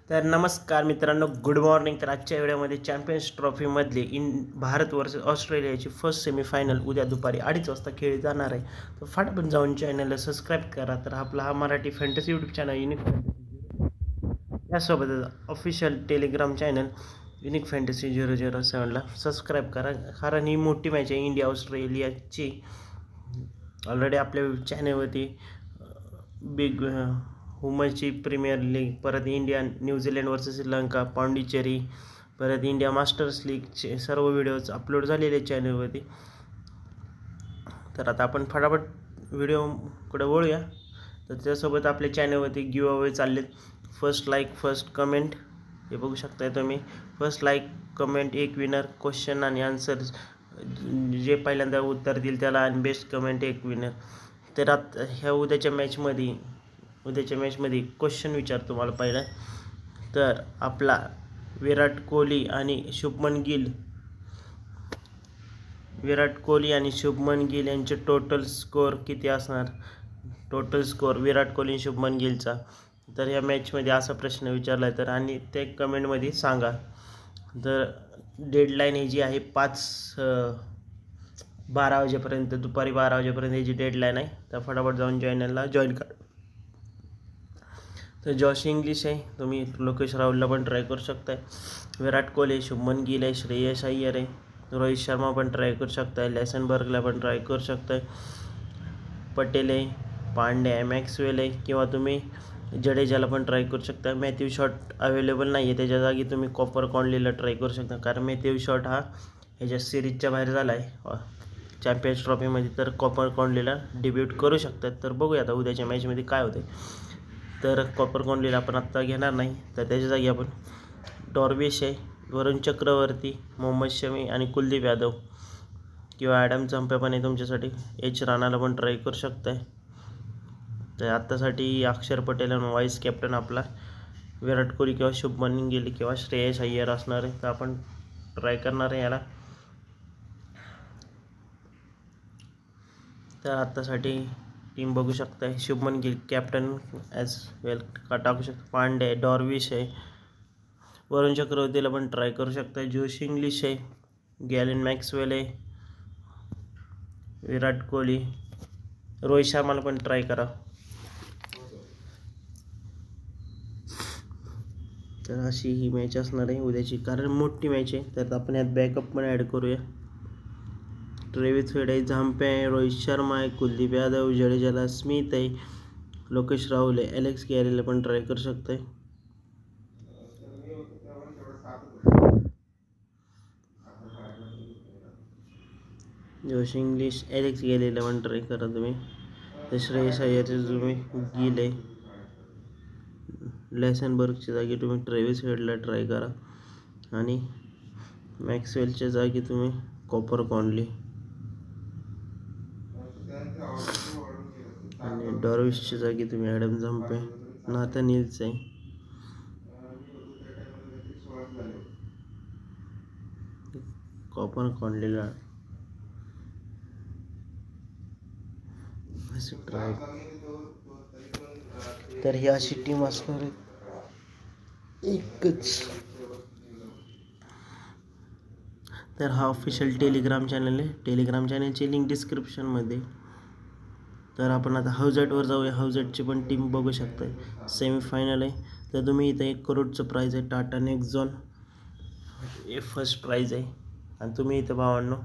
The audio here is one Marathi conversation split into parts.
तर नमस्कार मित्रांनो, गुड मॉर्निंग. तर आजच्या व्हिडिओमध्ये चॅम्पियन्स ट्रॉफीमधली भारत वर्सेस ऑस्ट्रेलियाची फर्स्ट सेमीफायनल उद्या दुपारी 2:30 वाजता खेळली जाणार आहे. तर फटाफट जाऊन चॅनलला सबस्क्राईब करा. तर आपला हा Marathi fantasy YouTube channel unique fantasy, यासोबतच official Telegram channel unique fantasy 007ला सबस्क्राईब करा, कारण ही मोठी मॅच आहे इंडिया ऑस्ट्रेलियाची. ऑलरेडी आपल्या चॅनलवरती बिग वुमन्सची प्रीमियर लीग, परत India New Zealand versus Sri Lanka, Pondicherry, परत इंडिया मास्टर्स लीगचे सर्व व्हिडिओज अपलोड झालेले चॅनलवरती. तर आता आपण फटाफट व्हिडिओकडे वळूया. तर त्यासोबत आपल्या चॅनलवरती गिव अवे चाललेत. फर्स्ट लाईक, फर्स्ट कमेंट, हे बघू शकताय तुम्ही. फर्स्ट लाईक, कमेंट एक विनर, क्वेश्चन आणि आन्सर जे पहिल्यांदा उत्तर देईल त्याला, आणि बेस्ट कमेंट एक विनर. तर आता ह्या उद्याच्या मॅचमध्ये क्वेश्चन विचारतो तुम्हाला पहिला. तर आपला विराट कोहली आणि शुभमन गिल यांचे टोटल स्कोअर किती असणार? टोटल स्कोअर विराट कोहली आणि शुभमन गिलचा. तर या मॅचमध्ये असा प्रश्न विचारला आहे, तर आणि ते कमेंटमध्ये सांगा. तर डेडलाईन ही जी आहे 12 वाजेपर्यंत, दुपारी 12 वाजेपर्यंत ही जी डेडलाईन आहे. तर फटाफट जाऊन चॅनलला जॉईन करा. तर जॉश इंग्लिश आहे, तुम्ही लोकेश राहुलला पण ट्राय करू शकताय. विराट कोहली, शुभमन गिल आहे, श्रेयस अय्यर आहे, रोहित शर्मा पण ट्राय करू शकताय, लेसनबर्गला पण ट्राय करू शकताय, पटेल आहे, पांडे आहे, मॅक्सवेल आहे, किंवा तुम्ही जडेजाला पण ट्राय करू शकता. मॅथ्यू शॉट अवेलेबल नाही आहे, त्याच्या जागी तुम्ही कॉपर कॉन्लीला ट्राय करू शकता, कारण मॅथ्यू शॉट हा ह्याच्या सिरीजच्या बाहेर झाला आहे चॅम्पियन्स ट्रॉफीमध्ये. तर कॉपर कॉन्लीला डिब्यूट करू शकतात. तर बघूया आता उद्याच्या मॅचमध्ये काय होते. तर कॉपर कॉन्लीला आपण आत्ता घेणार नाही, तर त्याच्या जागी आपण डॉर्विश आहे, वरुण चक्रवर्ती, मोहम्मद शमी आणि कुलदीप यादव किंवा ॲडम झंपे पण आहे तुमच्यासाठी. एच राणाला पण ट्राय करू शकताय. तर आत्तासाठी अक्षर पटेल आणि व्हाईस कॅप्टन आपला विराट कोहली किंवा शुभमन गिल किंवा श्रेयस अय्यर असणार आहे. तर आपण ट्राय करणार आहे याला. तर आत्तासाठी टीम बघू शकताय. शुभमन गिल कॅप्टन ॲज वेल का टाकू शकता. पांडे, डॉर्विश आहे, वरुण चक्रवर्तीला पण ट्राय करू शकता, जोश इंग्लिश आहे, गॅलेन मॅक्सवेल आहे, विराट कोहली, रोहित शर्माला पण ट्राय करा. तर अशी ही मॅच असणार आहे उद्याची, कारण मोठी मॅच आहे. तर आपण यात बॅकअप पण ॲड करूया. ट्रेविस हेड आहे, झांपे आहे, रोहित शर्मा आहे, कुलदीप यादव, जडेजाला स्मिथ आहे, लोकेश राहुल आहे, एलेक्स गॅरेला पण ट्राय करू शकताय. जोश इंग्लिश, एलेक्स गॅरेला पण ट्राय करा तुम्ही. तर श्रेयस अय्यरचे तुम्ही गिल आहे, लेसनबर्गच्या जागी तुम्ही ट्रेविस हेडला ट्राय करा, आणि मॅक्सवेलच्या जागी तुम्ही कॉपर कॉन्ली, आणि डॉर्विशच्या जागी तुम्ही ॲडम झंपे, नाथन आहे, कॉपर कॉन्लीला असं ट्राय. तर ही अशी टीम असणार आहे एकच. तर हा ऑफिशियल टेलिग्राम चॅनल आहे, टेलिग्राम चॅनलची लिंक डिस्क्रिप्शनमध्ये. तर आपण आता हाऊजटवर जाऊया. हाऊजटची पण टीम बघू शकताय. सेमीफायनल आहे. तर तुम्ही इथं 1 करोडचं प्राईज आहे. टाटा नेक्झॉन हे फर्स्ट प्राईज आहे, आणि तुम्ही इथं भावांनो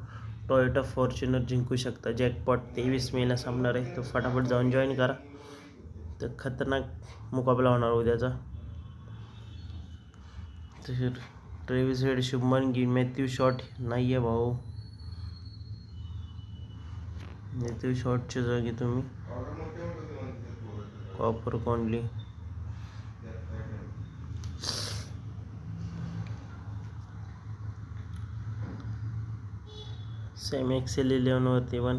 टोयोटा फॉर्च्युनर जिंकू शकता. जॅकपॉट 23 मेला संपणार आहे. तर फटाफट जाऊन जॉईन करा. तर खतरनाक मुकाबला होणार उद्याचा. तर Travis Head, Shubman Gill, Matthew Short नाही आहे भाऊ. मॅथ्यू शॉटच्या जागी तुम्ही कॉपर कॉन्ली, सेम एक्सेल 11वरती पण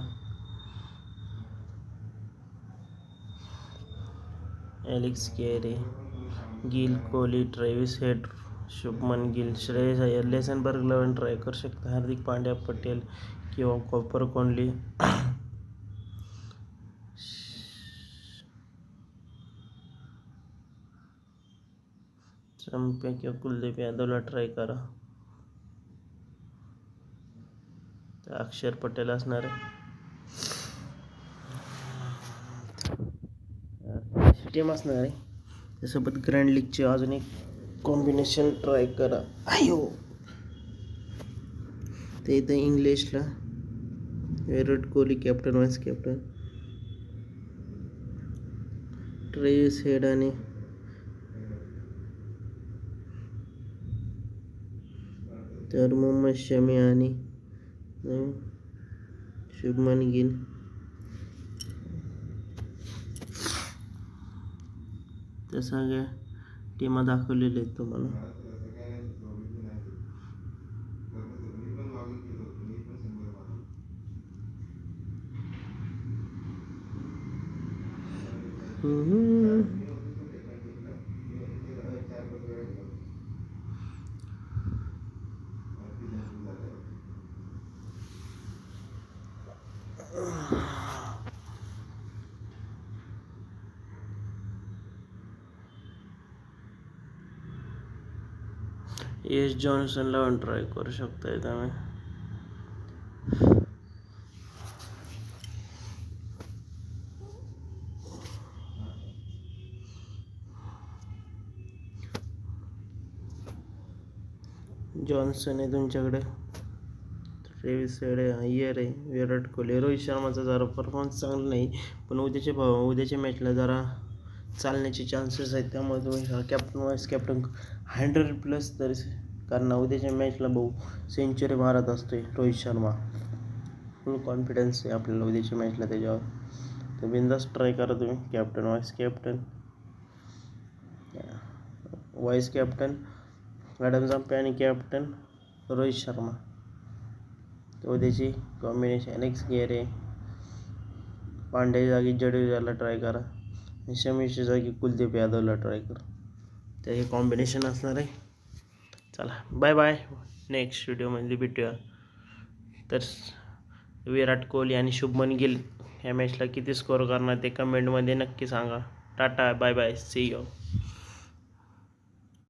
Alex Carey, Gill, Kohli, Travis Head, Shubman Gill, Shreyas Iyer, लेसनबर्गला पण ट्राय करू शकता, हार्दिक पांड्या, पटेल किंवा कॉपर कॉन्ली. चंप्या किंवा कुलदीप यादवला ट्राय करा. तर अक्षर पटेल असणार आहे. टीम असणार आहे. त्यासोबत ग्रँड लीगचे अजून एक कॉम्बिनेशन ट्राय करा. आयो ते इथं इंग्लिशला Virat Kohli captain vice captain, Travis Head आणि तर मोहम्मद शमी आणि शुभमन गिल. त्या सगळ्या टीमा दाखवलेल्या आहेत तुम्हाला. एस जॉन्सनला पण ट्राय करू शकताय तुम्ही. जॉन्सन आहे तुमच्याकडे, ट्रेव्हिस हेड आहे, अय्यर आहे, विराट कोहली. रोहित शर्माचा जरा परफॉर्मन्स चांगला नाही, पण उद्याच्या मॅचला जरा चालण्याचे चान्सेस आहेत. त्यामुळे तुम्ही कॅप्टन वाईस कॅप्टन 100+ तरी, कारण उद्याच्या मॅचला सेंचुरी मारत असतोय रोहित शर्मा. फुल कॉन्फिडन्स आहे आपल्याला उद्याच्या मॅचला त्याच्यावर. तर बिंदास ट्राय करा तुम्ही. कॅप्टन वाईस कॅप्टन ॲडम जंपे आणि कॅप्टन रोहित शर्मा. तर उद्याची कॉम्बिनेशन एलेक्स गेरे, पांड्या जागी जडेजाला ट्राय करा आणि शमीच्या जागी कुलदीप यादवला ट्राय करा. तर हे कॉम्बिनेशन असणार आहे. चला बाय बाय, नेक्स्ट व्हिडिओमध्ये भेटूया. तर विराट कोहली आणि शुभमन गिल ह्या मॅचला किती स्कोअर करणार ते कमेंटमध्ये नक्की सांगा. Tata bye bye, see you.